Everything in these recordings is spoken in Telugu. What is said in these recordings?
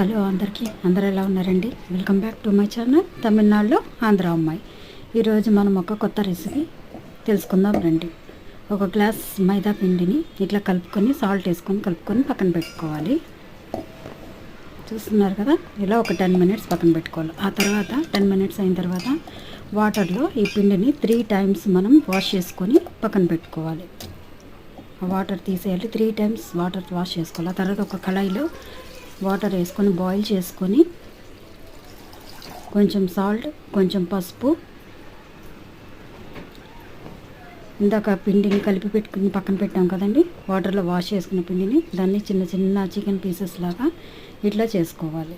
హలో అందరికీ, అందరూ ఎలా ఉన్నారండి? Welcome back to my channel తమిళనాడులో ఆంధ్ర అమ్మాయి. ఈరోజు మనం ఒక కొత్త రెసిపీ తెలుసుకుందాం రండి. ఒక గ్లాస్ మైదా పిండిని ఇట్లా కలుపుకొని సాల్ట్ వేసుకొని కలుపుకొని పక్కన పెట్టుకోవాలి. చూస్తున్నారు కదా, ఇలా ఒక 10 minutes పక్కన పెట్టుకోవాలి. ఆ తర్వాత 10 minutes అయిన తర్వాత వాటర్లో ఈ పిండిని 3 times మనం వాష్ చేసుకొని పక్కన పెట్టుకోవాలి. వాటర్ తీసేయాలి, 3 times వాటర్ వాష్ చేసుకోవాలి. ఆ తర్వాత ఒక కళాయిలో వాటర్ వేసుకొని బాయిల్ చేసుకొని కొంచెం సాల్ట్, కొంచెం పసుపు, ఇందాక పిండిని కలిపి పెట్టుకుని పక్కన పెట్టాం కదండి, వాటర్లో వాష్ చేసుకున్న పిండిని దాన్ని చిన్న చిన్న చికెన్ పీసెస్ లాగా ఇట్లా చేసుకోవాలి.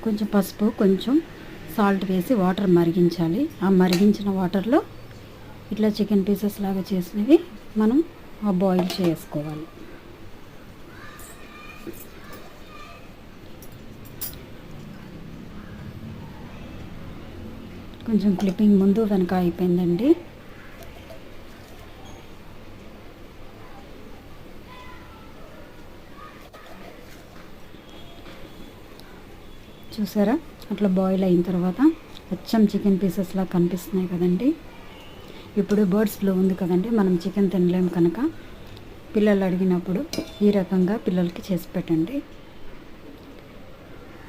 కొంచెం పసుపు, కొంచెం సాల్ట్ వేసి వాటర్ మరిగించాలి. ఆ మరిగించిన వాటర్లో ఇట్లా చికెన్ పీసెస్ లాగా చేసినవి మనం బాయిల్ చేసుకోవాలి. కొంచెం క్లిప్పింగ్ ముందు వెనక అయిపోయిందండి. చూసారా, అట్లా బాయిల్ అయిన తర్వాత అచ్చం చికెన్ పీసెస్లా కనిపిస్తున్నాయి కదండి. ఇప్పుడు బర్డ్స్ ఫ్లూ ఉంది కదండి, మనం చికెన్ తినలేము కనుక పిల్లలు అడిగినప్పుడు ఈ రకంగా పిల్లలకి చేసి పెట్టండి.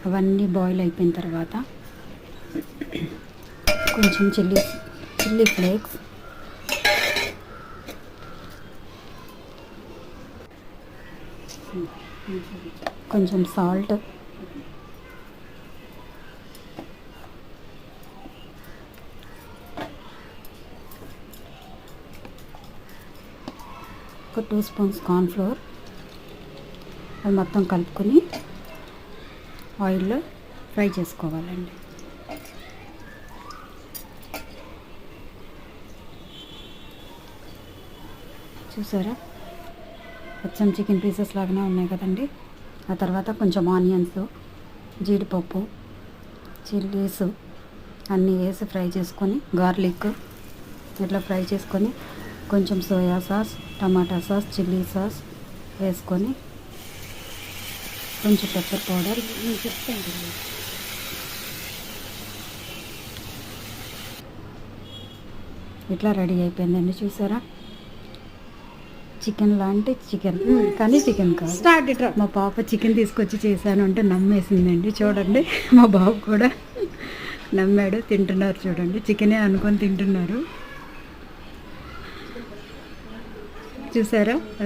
అవన్నీ బాయిల్ అయిపోయిన తర్వాత కొంచెం చిల్లీ ఫ్లేక్స్, కొంచెం సాల్ట్, ఒక 2 spoons కార్న్ఫ్లోర్, అది మొత్తం కలుపుకొని ఆయిల్లో ఫ్రై చేసుకోవాలండి. చూసారా, అచ్చం చికెన్ పీసెస్ లాగానే ఉన్నాయి కదండి. ఆ తర్వాత కొంచెం ఆనియన్స్, జీడిపప్పు, చిల్లీస్ అన్నీ వేసి ఫ్రై చేసుకొని, గార్లిక్ ఇట్లా ఫ్రై చేసుకొని కొంచెం సోయా సాస్, టమాటా సాస్, చిల్లీ సాస్ వేసుకొని కొంచెం పెప్పర్ పౌడర్ ఇట్లా రెడీ అయిపోయిందండి. చూసారా, చికెన్ లాంటి చికెన్ కానీ చికెన్ కాదు. మా పాప చికెన్ తీసుకొచ్చి చేశాను అంటే నమ్మేసిందండి. చూడండి, మా బాబు కూడా నమ్మాడు, తింటున్నారు. చూడండి, చికెనే అనుకొని తింటున్నారు. చూసారా.